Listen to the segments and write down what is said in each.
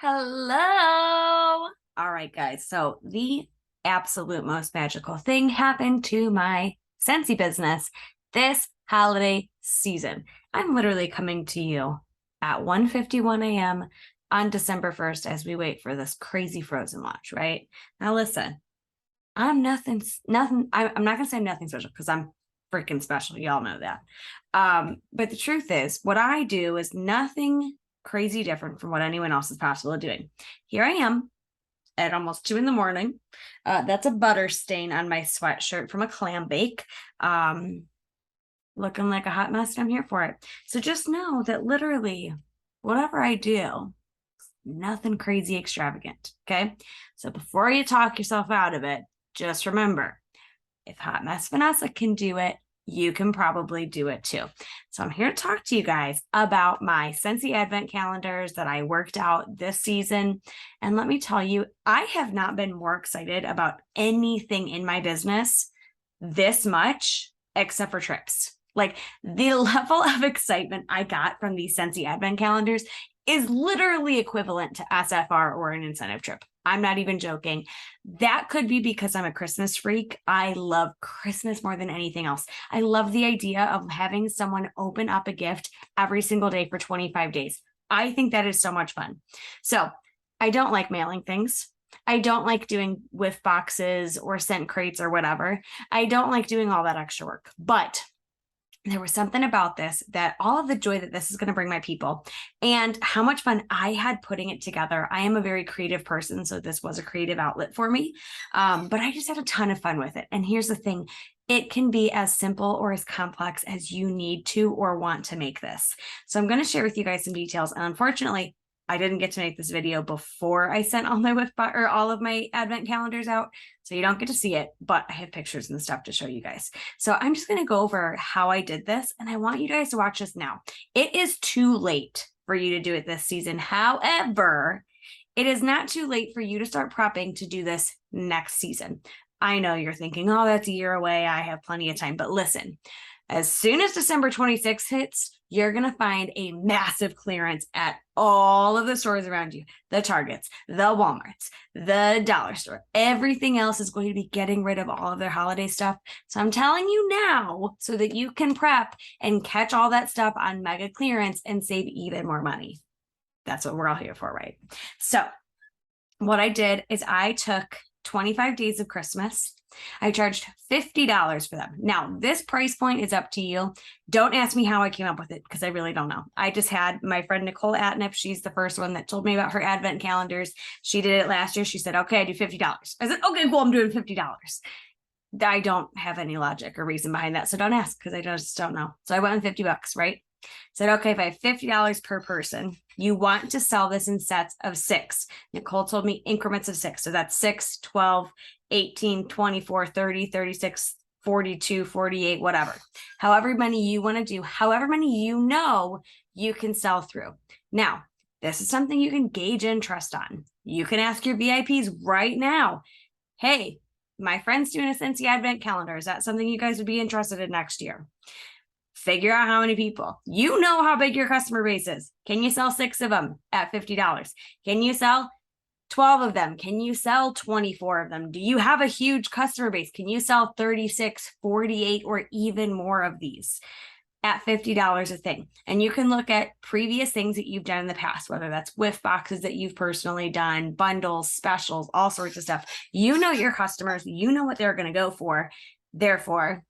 Hello. All right, guys. So the absolute most magical thing happened to my Scentsy business this holiday season. I'm literally coming to you at 1:51 a.m. on December 1st as we wait for this crazy Frozen launch, right? Now listen, I'm nothing. I'm not gonna say I'm nothing special because I'm freaking special. Y'all know that. But the truth is, what I do is nothing crazy different from what anyone else is possible doing. Here I am at almost 2 a.m. That's a butter stain on my sweatshirt from a clam bake. Looking like a hot mess, and I'm here for it. So just know that literally whatever I do, nothing crazy extravagant. Okay. So before you talk yourself out of it, just remember, if Hot Mess Vanessa can do it, you can probably do it too. So I'm here to talk to you guys about my Scentsy Advent calendars that I worked out this season. And let me tell you, I have not been more excited about anything in my business this much, except for trips. Like the level of excitement I got from these Scentsy Advent calendars is literally equivalent to SFR or an incentive trip. I'm not even joking. That could be because I'm a Christmas freak. I love Christmas more than anything else. I love the idea of having someone open up a gift every single day for 25 days. I think that is so much fun. So I don't like mailing things. I don't like doing whiff boxes or scent crates or whatever. I don't like doing all that extra work, but there was something about this, that all of the joy that this is going to bring my people and how much fun I had putting it together. I am a very creative person, so this was a creative outlet for me. But I just had a ton of fun with it. And here's the thing. It can be as simple or as complex as you need to or want to make this. So I'm going to share with you guys some details. And unfortunately, I didn't get to make this video before I sent all my all of my advent calendars out. So you don't get to see it, but I have pictures and stuff to show you guys. So I'm just going to go over how I did this, and I want you guys to watch this now. It is too late for you to do it this season. However, it is not too late for you to start prepping to do this next season. I know you're thinking, oh, that's a year away. I have plenty of time. But listen, as soon as December 26th hits, you're going to find a massive clearance at all of the stores around you, the Targets, the Walmarts, the dollar store. Everything else is going to be getting rid of all of their holiday stuff. So I'm telling you now so that you can prep and catch all that stuff on mega clearance and save even more money. That's what we're all here for, right? So what I did is I took 25 days of Christmas. I charged $50 for them. Now, this price point is up to you. Don't ask me how I came up with it because I really don't know. I just had my friend Nicole Atnip. She's the first one that told me about her advent calendars. She did it last year. She said, okay, I do $50. I said, okay, cool, I'm doing $50. I don't have any logic or reason behind that. So don't ask because I just don't know. So I went with $50, right? Said, okay, if I have $50 per person, you want to sell this in sets of 6. Nicole told me increments of 6. So that's 6, 12, 18, 24, 30, 36, 42, 48, whatever. However many you want to do, however many you know you can sell through. Now, this is something you can gauge interest on. You can ask your VIPs right now, hey, my friend's doing a Scentsy Advent calendar. Is that something you guys would be interested in next year? Figure out how many people. You know how big your customer base is. Can you sell 6 of them at $50? Can you sell 12 of them? Can you sell 24 of them? Do you have a huge customer base? Can you sell 36, 48, or even more of these at $50 a thing? And you can look at previous things that you've done in the past, whether that's whiff boxes that you've personally done, bundles, specials, all sorts of stuff. You know your customers. You know what they're going to go for. Therefore,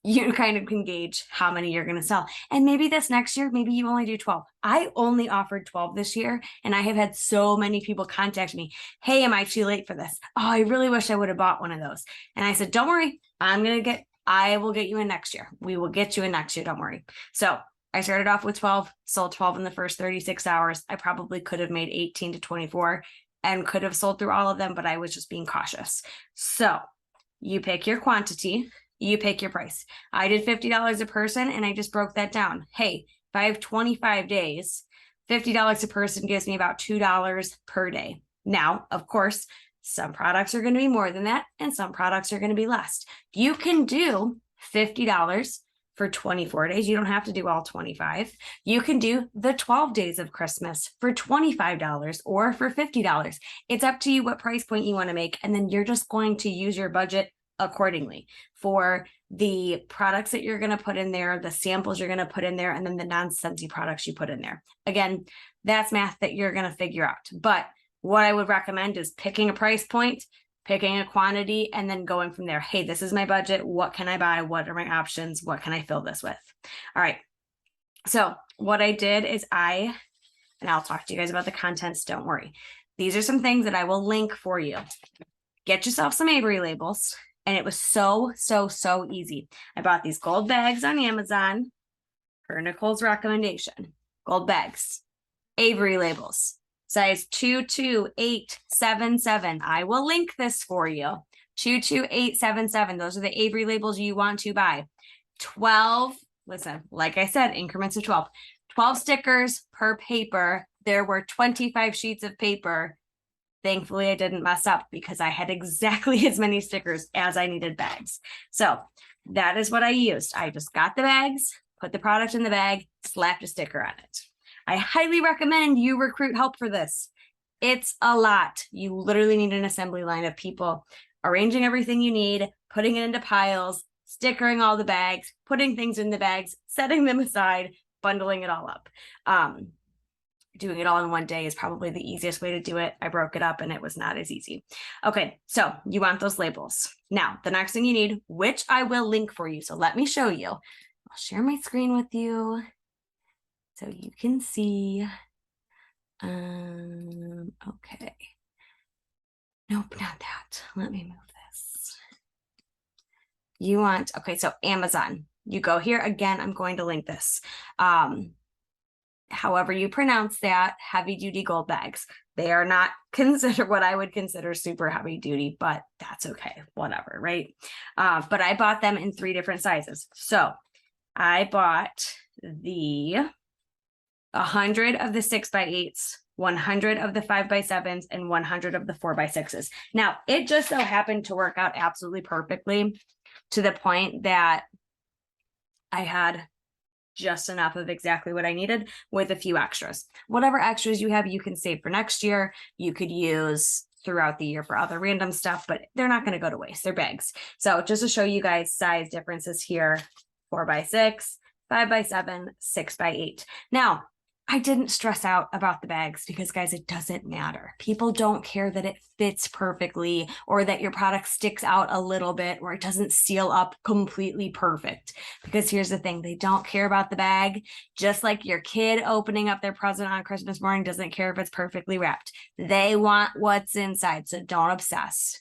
you kind of can gauge how many you're going to sell. And maybe this next year, maybe you only do 12. I only offered 12 this year. And I have had so many people contact me. Hey, am I too late for this? Oh, I really wish I would have bought one of those. And I said, don't worry. I will get you in next year. We will get you in next year. Don't worry. So I started off with 12, sold 12 in the first 36 hours. I probably could have made 18 to 24 and could have sold through all of them, but I was just being cautious. So you pick your quantity. You pick your price. I did $50 a person and I just broke that down. Hey, if I have 25 days, $50 a person gives me about $2 per day. Now, of course, some products are going to be more than that and some products are going to be less. You can do $50 for 24 days. You don't have to do all 25. You can do the 12 days of Christmas for $25 or for $50. It's up to you what price point you want to make. And then you're just going to use your budget accordingly for the products that you're going to put in there, the samples you're going to put in there, and then the non-Scentsy products you put in there. Again, that's math that you're going to figure out. But what I would recommend is picking a price point, picking a quantity, and then going from there. Hey, this is my budget. What can I buy? What are my options? What can I fill this with? All right. So what I did is and I'll talk to you guys about the contents. Don't worry. These are some things that I will link for you. Get yourself some Avery labels. And it was so easy. I bought these gold bags on Amazon per Nicole's recommendation. Gold bags, Avery labels, size 22877. I will link this for you. 22877. Those are the Avery labels you want to buy. 12, listen, like I said, increments of 12. 12 stickers per paper. There were 25 sheets of paper. Thankfully, I didn't mess up because I had exactly as many stickers as I needed bags. So that is what I used. I just got the bags, put the product in the bag, slapped a sticker on it. I highly recommend you recruit help for this. It's a lot. You literally need an assembly line of people arranging everything you need, putting it into piles, stickering all the bags, putting things in the bags, setting them aside, bundling it all up. Doing it all in one day is probably the easiest way to do it. I broke it up and it was not as easy. Okay, so you want those labels. Now, the next thing you need, which I will link for you. So let me show you. I'll share my screen with you so you can see. Okay. Nope, not that. Let me move this. You want, okay, so Amazon. You go here. Again, I'm going to link this. However you pronounce that, heavy duty gold bags. They are not considered what I would consider super heavy duty, but that's okay, whatever, right? But I bought them in 3 different sizes. So I bought the 100 of the 6x8s, 100 of the 5x7s, and 100 of the 4x6s. Now, it just so happened to work out absolutely perfectly to the point that I had just enough of exactly what I needed with a few extras. Whatever extras you have, you can save for next year. You could use throughout the year for other random stuff, but they're not going to go to waste. They're bags. So just to show you guys size differences here, 4x6, 5x7, 6x8. Now, I didn't stress out about the bags because, guys, it doesn't matter. People don't care that it fits perfectly or that your product sticks out a little bit or it doesn't seal up completely perfect. Because here's the thing, they don't care about the bag, just like your kid opening up their present on Christmas morning doesn't care if it's perfectly wrapped. They want what's inside, so don't obsess.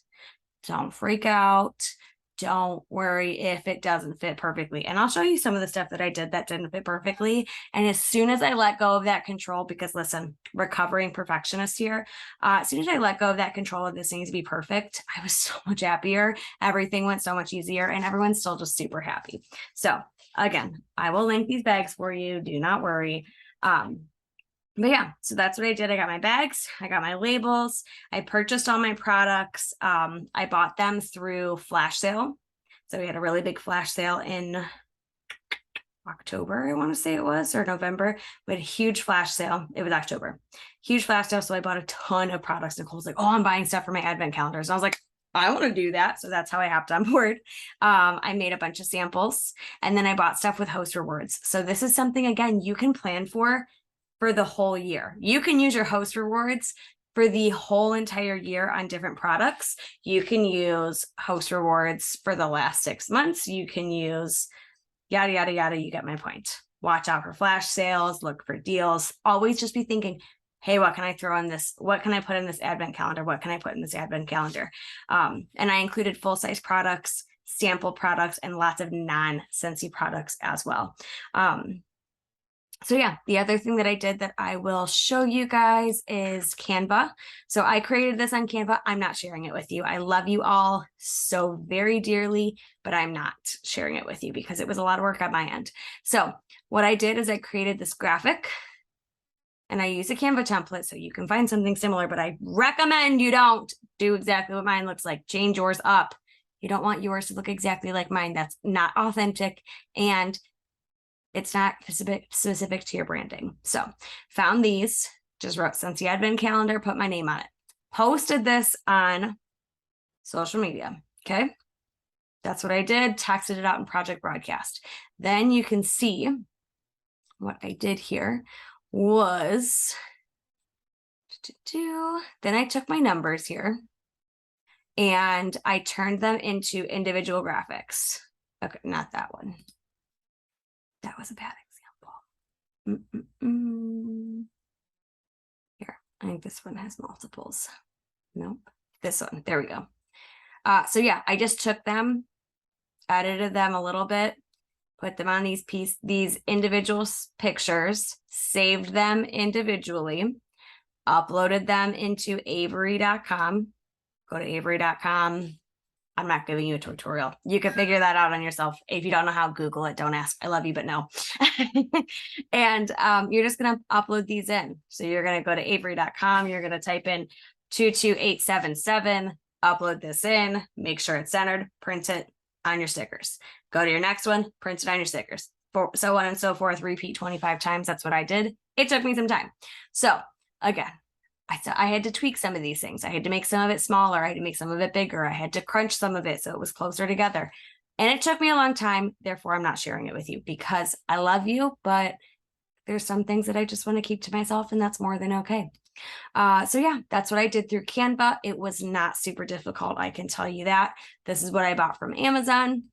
Don't freak out. Don't worry if it doesn't fit perfectly. And I'll show you some of the stuff that I did that didn't fit perfectly. And as soon as I let go of that control, because listen, recovering perfectionist here, as soon as I let go of that control of this needs to be perfect, I was so much happier. Everything went so much easier and everyone's still just super happy. So again, I will link these bags for you. Do not worry. But yeah, so that's what I did. I got my bags, I got my labels, I purchased all my products. I bought them through flash sale. So we had a really big flash sale in October, I want to say it was, or November. We had a huge flash sale. It was October. Huge flash sale. So I bought a ton of products. Nicole's like, oh, I'm buying stuff for my Advent calendars. And I was like, I want to do that. So that's how I hopped on board. I made a bunch of samples and then I bought stuff with host rewards. So this is something, again, you can plan for the whole year. You can use your host rewards for the whole entire year on different products. You can use host rewards for the last 6 months. You can use yada, yada, yada. You get my point. Watch out for flash sales, look for deals. Always just be thinking, hey, what can I throw in this? What can I put in this Advent calendar? What can I put in this Advent calendar? And I included full-size products, sample products, and lots of non-Scentsy products as well. So yeah, the other thing that I did that I will show you guys is Canva. So I created this on Canva. I'm not sharing it with you. I love you all so very dearly, but I'm not sharing it with you because it was a lot of work on my end. So what I did is I created this graphic and I use a Canva template so you can find something similar, but I recommend you don't do exactly what mine looks like. Change yours up. You don't want yours to look exactly like mine. That's not authentic. And It's not specific to your branding. So found these, just wrote Scentsy Advent Calendar, put my name on it. Posted this on social media. Okay. That's what I did. Texted it out in Project Broadcast. Then you can see what I did here was then I took my numbers here and I turned them into individual graphics. Okay, not that one. That was a bad example. Here, I think this one has multiples. Nope, this one. There we go. So yeah, I just took them, edited them a little bit, put them on these individual pictures, saved them individually, uploaded them into avery.com. Go to avery.com. I'm not giving you a tutorial. You can figure that out on yourself. If you don't know how, Google it. Don't ask. I love you, but no. And you're just going to upload these in. So you're going to go to avery.com. You're going to type in 22877, upload this in, make sure it's centered, print it on your stickers. Go to your next one, print it on your stickers. So on and so forth, repeat 25 times. That's what I did. It took me some time. So again, I had to tweak some of these things. I had to make some of it smaller. I had to make some of it bigger. I had to crunch some of it so it was closer together. And it took me a long time. Therefore, I'm not sharing it with you because I love you, but there's some things that I just want to keep to myself, and that's more than okay. So yeah, that's what I did through Canva. It was not super difficult. I can tell you that. This is what I bought from Amazon.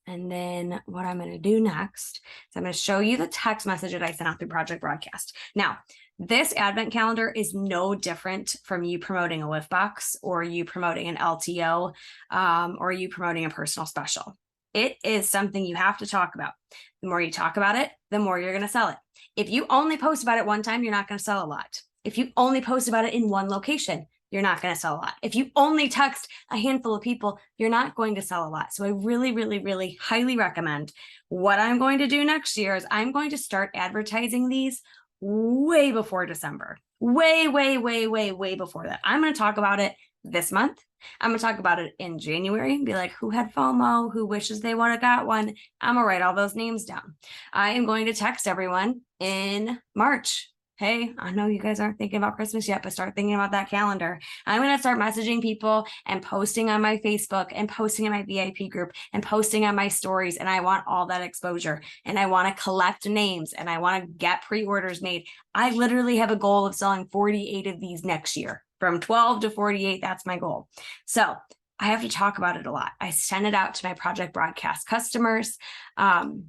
And then what I'm going to do next is I'm going to show you the text message that I sent out through Project Broadcast. Now, this advent calendar is no different from you promoting a lift box or you promoting an LTO or you promoting a personal special. It is something you have to talk about. The more you talk about it, the more you're going to sell it. If you only post about it one time, you're not going to sell a lot. If you only post about it in one location, you're not going to sell a lot. If you only text a handful of people, you're not going to sell a lot. So I really, really, really highly recommend what I'm going to do next year is I'm going to start advertising these way before December, way before that. I'm going to talk about it this month. I'm going to talk about it in January and be like, who had FOMO, who wishes they would have got one. I'm going to write all those names down. I am going to text everyone in March. Hey, I know you guys aren't thinking about Christmas yet, but start thinking about that calendar. I'm going to start messaging people and posting on my Facebook and posting in my VIP group and posting on my stories. And I want all that exposure and I want to collect names and I want to get pre-orders made. I literally have a goal of selling 48 of these next year. From 12 to 48, that's my goal. So I have to talk about it a lot. I send it out to my Project Broadcast customers and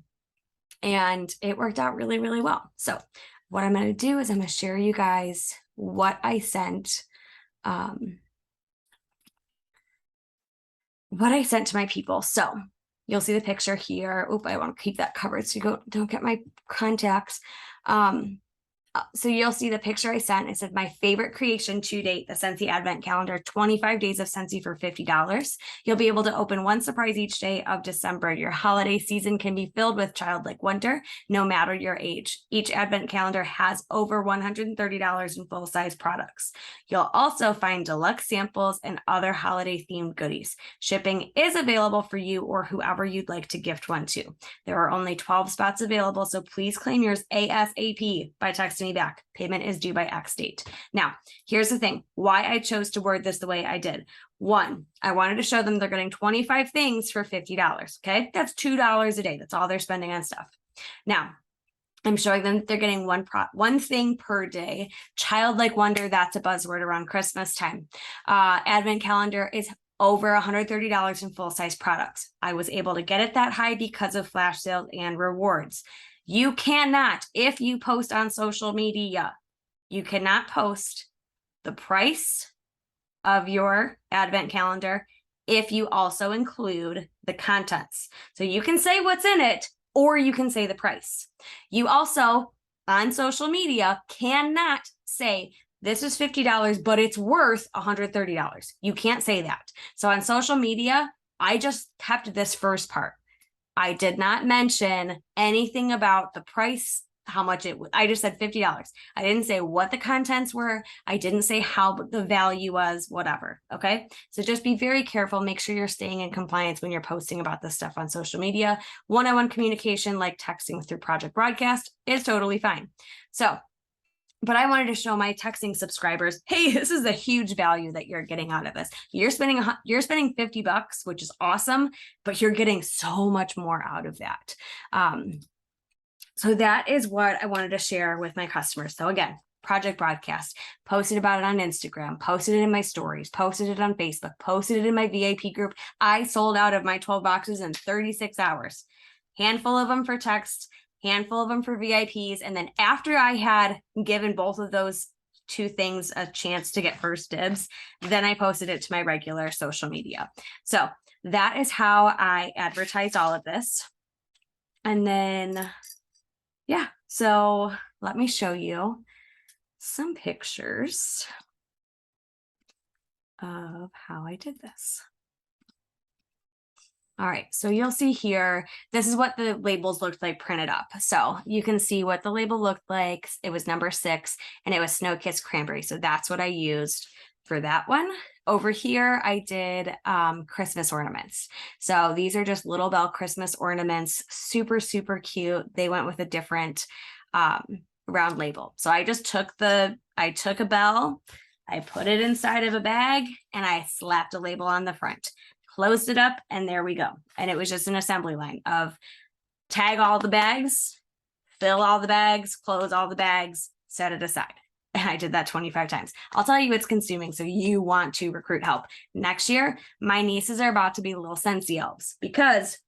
it worked out really, really well. So what I'm going to do is I'm going to share you guys what I sent, to my people. So you'll see the picture here. Oop, I want to keep that covered so you don't get my contacts. So you'll see the picture I sent. It said my favorite creation to date, the Scentsy Advent Calendar, 25 days of Scentsy for $50. You'll be able to open one surprise each day of December. Your holiday season can be filled with childlike wonder, no matter your age. Each Advent Calendar has over $130 in full-size products. You'll also find deluxe samples and other holiday-themed goodies. Shipping is available for you or whoever you'd like to gift one to. There are only 12 spots available, so please claim yours ASAP by texting me back. Payment is due by X date. Now, here's the thing, why I chose to word this the way I did. One, I wanted to show them they're getting 25 things for $50. Okay, that's $2 a day. That's all they're spending on stuff. Now, I'm showing them they're getting one thing per day. Childlike wonder, that's a buzzword around Christmas time. Advent calendar is over $130 in full-size products. I was able to get it that high because of flash sales and rewards. You cannot, if you post on social media, you cannot post the price of your advent calendar if you also include the contents. So you can say what's in it, or you can say the price. You also, on social media, cannot say, this is $50, but it's worth $130. You can't say that. So on social media, I just kept this first part. I did not mention anything about the price how much I just said $50. I didn't say what the contents were. I didn't say how the value was, whatever. Okay. So just be very careful. Make sure you're staying in compliance when you're posting about this stuff on social media. One-on-one communication, like texting through Project Broadcast, is totally fine. So, but I wanted to show my texting subscribers, hey, this is a huge value that you're getting out of this. You're spending $50, which is awesome, but you're getting so much more out of that. So that is what I wanted to share with my customers. So again, Project Broadcast, posted about it on Instagram, posted it in my stories, posted it on Facebook, posted it in my VIP group. I sold out of my 12 boxes in 36 hours. Handful of them for text, handful of them for VIPs. And then after I had given both of those two things a chance to get first dibs, then I posted it to my regular social media. So that is how I advertised all of this. And then, yeah, so let me show you some pictures of how I did this. All right, so you'll see here, this is what the labels looked like printed up. So you can see what the label looked like. It was number 6 and it was Snow Kissed Cranberry. So that's what I used for that one. Over here, I did Christmas ornaments. So these are just Little Bell Christmas ornaments, super, super cute. They went with a different round label. So I just took a bell, I put it inside of a bag, and I slapped a label on the front. Closed it up, and there we go. And it was just an assembly line of tag all the bags, fill all the bags, close all the bags, set it aside. And I did that 25 times. I'll tell you it's consuming, so you want to recruit help. Next year, my nieces are about to be little Scentsy elves because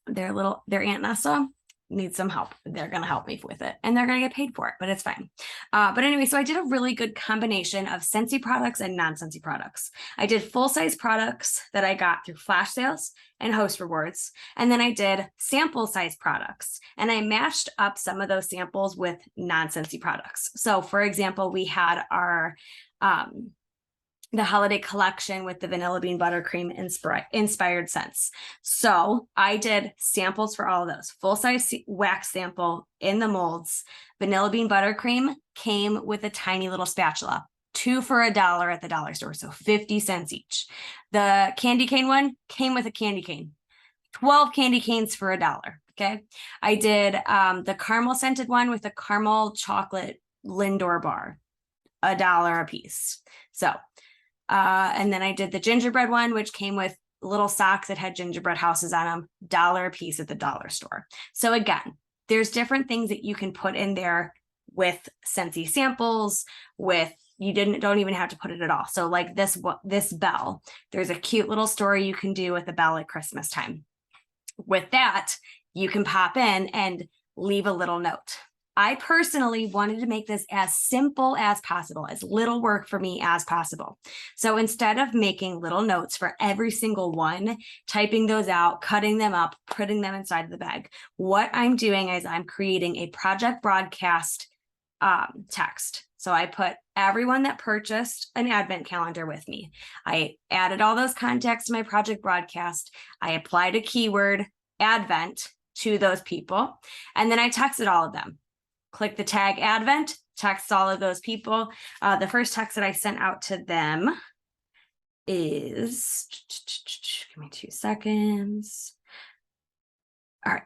their Aunt Nessa needs some help. They're going to help me with it and they're going to get paid for it, but it's fine. But anyway, so I did a really good combination of Scentsy products and non-Scentsy products. I did full-size products that I got through flash sales and host rewards. And then I did sample size products and I matched up some of those samples with non-Scentsy products. So for example, we had our, the holiday collection with the vanilla bean buttercream inspired scents. So I did samples for all of those. Full-size wax sample in the molds. Vanilla bean buttercream came with a tiny little spatula. 2 for $1 at the dollar store, so 50 cents each. The candy cane one came with a candy cane. 12 candy canes for $1, okay? I did the caramel scented one with a caramel chocolate Lindor bar, $1 a piece. So, and then I did the gingerbread one, which came with little socks that had gingerbread houses on them, $1 a piece at the dollar store. So again, there's different things that you can put in there with Scentsy samples, with don't even have to put it at all. So like this bell, there's a cute little story you can do with the bell at Christmas time. With that, you can pop in and leave a little note. I personally wanted to make this as simple as possible, as little work for me as possible. So instead of making little notes for every single one, typing those out, cutting them up, putting them inside of the bag, what I'm doing is I'm creating a Project Broadcast text. So I put everyone that purchased an advent calendar with me. I added all those contacts to my Project Broadcast. I applied a keyword, Advent, to those people. And then I texted all of them. Click the tag Advent, text all of those people. The first text that I sent out to them is, give me 2 seconds. All right.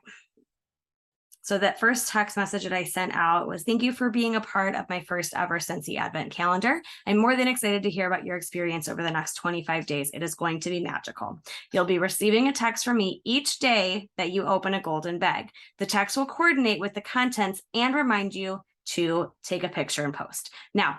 So that first text message that I sent out was, thank you for being a part of my first ever Scentsy Advent Calendar. I'm more than excited to hear about your experience over the next 25 days. It is going to be magical. You'll be receiving a text from me each day that you open a golden bag. The text will coordinate with the contents and remind you to take a picture and post. Now,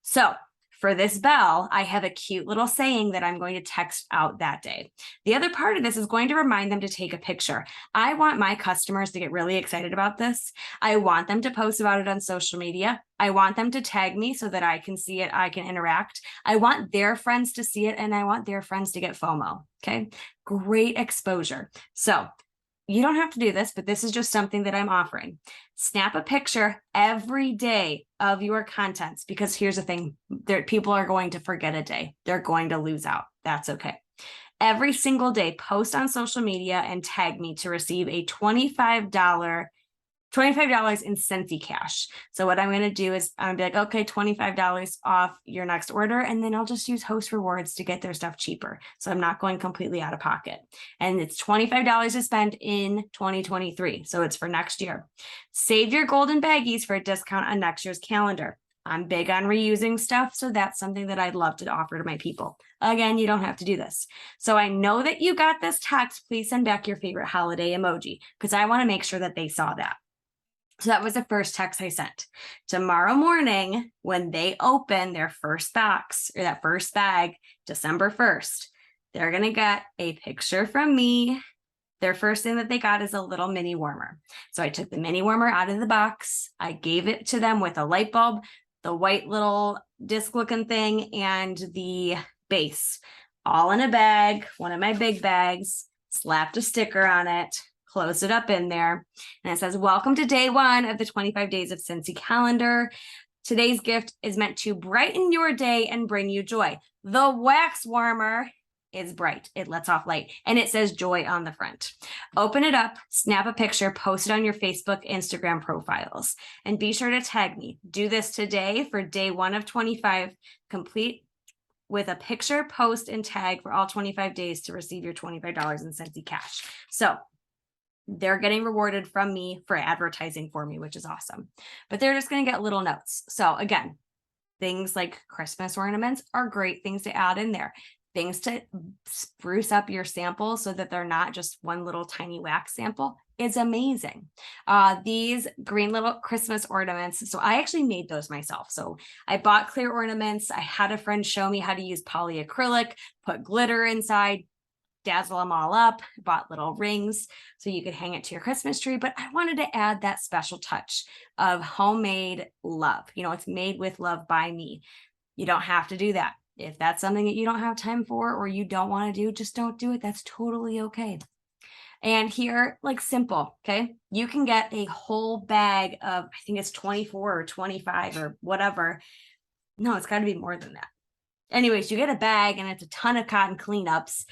so for this bell, I have a cute little saying that I'm going to text out that day. The other part of this is going to remind them to take a picture. I want my customers to get really excited about this. I want them to post about it on social media. I want them to tag me so that I can see it, I can interact. I want their friends to see it, and I want their friends to get FOMO, okay? Great exposure. So you don't have to do this, but this is just something that I'm offering. Snap a picture every day of your contents, because here's the thing, people are going to forget a day. They're going to lose out. That's okay. Every single day, post on social media and tag me to receive a $25 $25 in Scentsy cash. So what I'm going to do is I'm going to be like, okay, $25 off your next order. And then I'll just use host rewards to get their stuff cheaper. So I'm not going completely out of pocket. And it's $25 to spend in 2023. So it's for next year. Save your golden baggies for a discount on next year's calendar. I'm big on reusing stuff, so that's something that I'd love to offer to my people. Again, you don't have to do this. So I know that you got this text. Please send back your favorite holiday emoji because I want to make sure that they saw that. So that was the first text I sent. Tomorrow morning, when they open their first box or that first bag, December 1st, they're going to get a picture from me. Their first thing that they got is a little mini warmer. So I took the mini warmer out of the box. I gave it to them with a light bulb, the white little disc looking thing, and the base, all in a bag, one of my big bags, slapped a sticker on it, closed it up in there. And it says, welcome to day 1 of the 25 days of Scentsy calendar. Today's gift is meant to brighten your day and bring you joy. The wax warmer is bright. It lets off light and it says joy on the front. Open it up, snap a picture, post it on your Facebook, Instagram profiles, and be sure to tag me. Do this today for day 1 of 25, complete with a picture, post, and tag for all 25 days to receive your $25 in Scentsy cash. So they're getting rewarded from me for advertising for me, which is awesome. But they're just going to get little notes. So again, things like Christmas ornaments are great things to add in there. Things to spruce up your sample so that they're not just one little tiny wax sample is amazing. These green little Christmas ornaments. So I actually made those myself. So I bought clear ornaments. I had a friend show me how to use polyacrylic, put glitter inside, dazzle them all up, bought little rings so you could hang it to your Christmas tree. But I wanted to add that special touch of homemade love. You know, it's made with love by me. You don't have to do that. If that's something that you don't have time for or you don't want to do, just don't do it. That's totally okay. And here, like simple, okay? You can get a whole bag of, I think it's 24 or 25 or whatever. No, it's got to be more than that. Anyways, you get a bag and it's a ton of cotton cleanups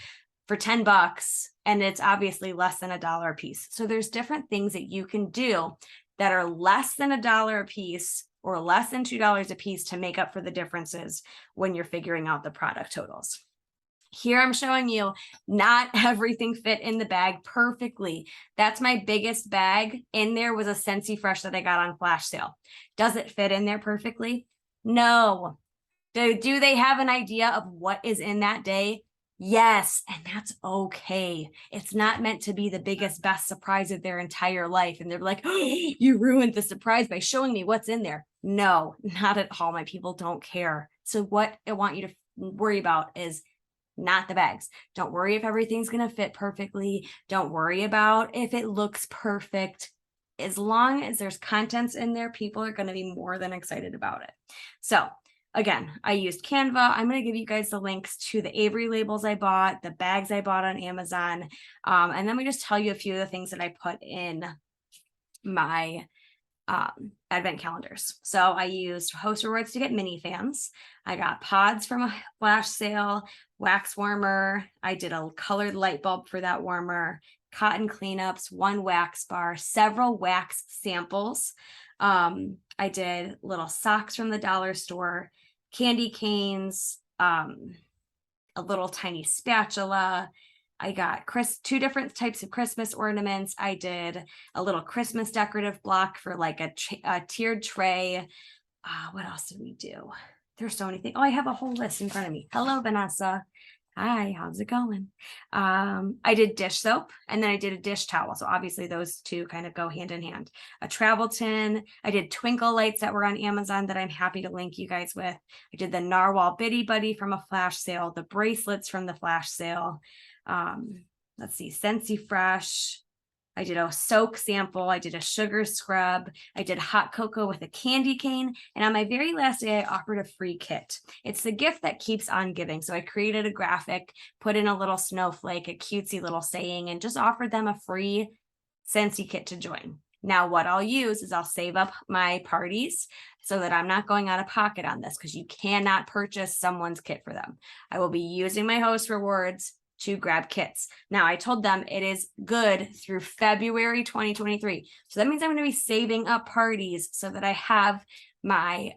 for $10, and it's obviously less than $1 a piece. So there's different things that you can do that are less than $1 a piece or less than $2 a piece to make up for the differences when you're figuring out the product totals. Here I'm showing you not everything fit in the bag perfectly. That's my biggest bag. In there was a Scentsy Fresh that I got on flash sale. Does it fit in there perfectly? No. Do they have an idea of what is in that day? Yes, and that's okay. It's not meant to be the biggest, best surprise of their entire life. And they're like, oh, you ruined the surprise by showing me what's in there. No, not at all. My people don't care. So what I want you to worry about is not the bags. Don't worry if everything's going to fit perfectly. Don't worry about if it looks perfect. As long as there's contents in there, people are going to be more than excited about it. So again, I used Canva. I'm going to give you guys the links to the Avery labels I bought, the bags I bought on Amazon. And then we just tell you a few of the things that I put in my advent calendars. So I used host rewards to get mini fans. I got pods from a flash sale, wax warmer. I did a colored light bulb for that warmer, cotton cleanups, 1 wax bar, several wax samples. I did little socks from the dollar store, candy canes, a little tiny spatula. I got 2 different types of Christmas ornaments. I did a little Christmas decorative block for like a tiered tray. What else did we do? There's so many things. Oh, I have a whole list in front of me. Hello, Vanessa. Hi, how's it going? I did dish soap and then I did a dish towel. So obviously those two kind of go hand in hand. A travel tin. I did twinkle lights that were on Amazon that I'm happy to link you guys with. I did the Narwhal Bitty Buddy from a flash sale, the bracelets from the flash sale. Let's see, Scentsy Fresh. I did a soak sample. I did a sugar scrub. I did hot cocoa with a candy cane. And on my very last day, I offered a free kit. It's the gift that keeps on giving. So I created a graphic, put in a little snowflake, a cutesy little saying, and just offered them a free Scentsy kit to join. Now, what I'll use is I'll save up my parties so that I'm not going out of pocket on this because you cannot purchase someone's kit for them. I will be using my host rewards to grab kits. Now, I told them it is good through February 2023. So that means I'm going to be saving up parties so that I have my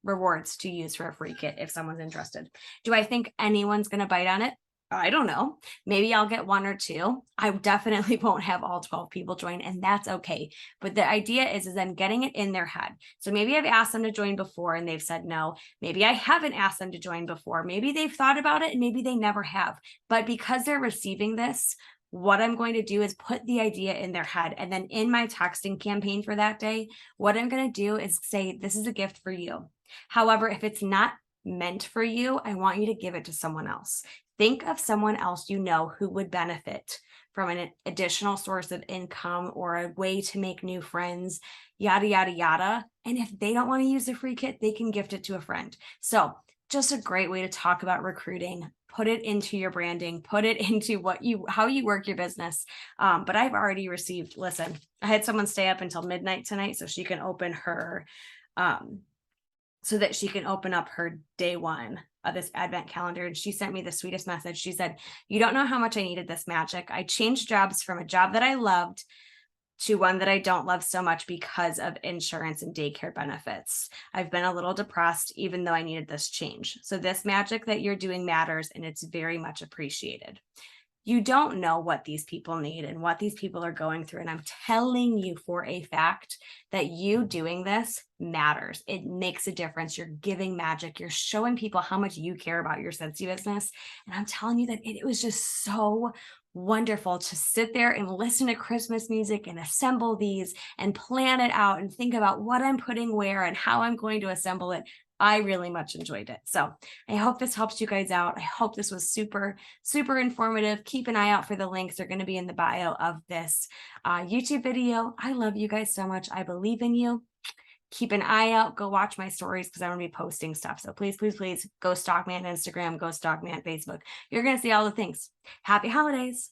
rewards to use for a free kit if someone's interested. Do I think anyone's going to bite on it? I don't know. Maybe I'll get one or two. I definitely won't have all 12 people join, and that's okay. But the idea is then getting it in their head. So maybe I've asked them to join before and they've said no. Maybe I haven't asked them to join before. Maybe they've thought about it and maybe they never have. But because they're receiving this, what I'm going to do is put the idea in their head. And then in my texting campaign for that day, what I'm going to do is say, this is a gift for you. However, if it's not meant for you, I want you to give it to someone else. Think of someone else you know who would benefit from an additional source of income or a way to make new friends, yada, yada, yada. And if they don't want to use the free kit, they can gift it to a friend. So just a great way to talk about recruiting. Put it into your branding, put it into how you work your business. But I've already received, listen, I had someone stay up until midnight tonight so she can open her, so that she can open up her day one of this advent calendar. And she sent me the sweetest message. She said, you don't know how much I needed this magic. I changed jobs from a job that I loved to one that I don't love so much because of insurance and daycare benefits. I've been a little depressed, even though I needed this change. So this magic that you're doing matters, and it's very much appreciated. You don't know what these people need and what these people are going through. And I'm telling you for a fact that you doing this matters. It makes a difference. You're giving magic. You're showing people how much you care about your Scentsy business. And I'm telling you that it was just so wonderful to sit there and listen to Christmas music and assemble these and plan it out and think about what I'm putting where and how I'm going to assemble it. I really much enjoyed it. So I hope this helps you guys out. I hope this was super, super informative. Keep an eye out for the links. They're going to be in the bio of this YouTube video. I love you guys so much. I believe in you. Keep an eye out. Go watch my stories because I'm going to be posting stuff. So please, please, please go stalk me on Instagram. Go stalk me on Facebook. You're going to see all the things. Happy holidays.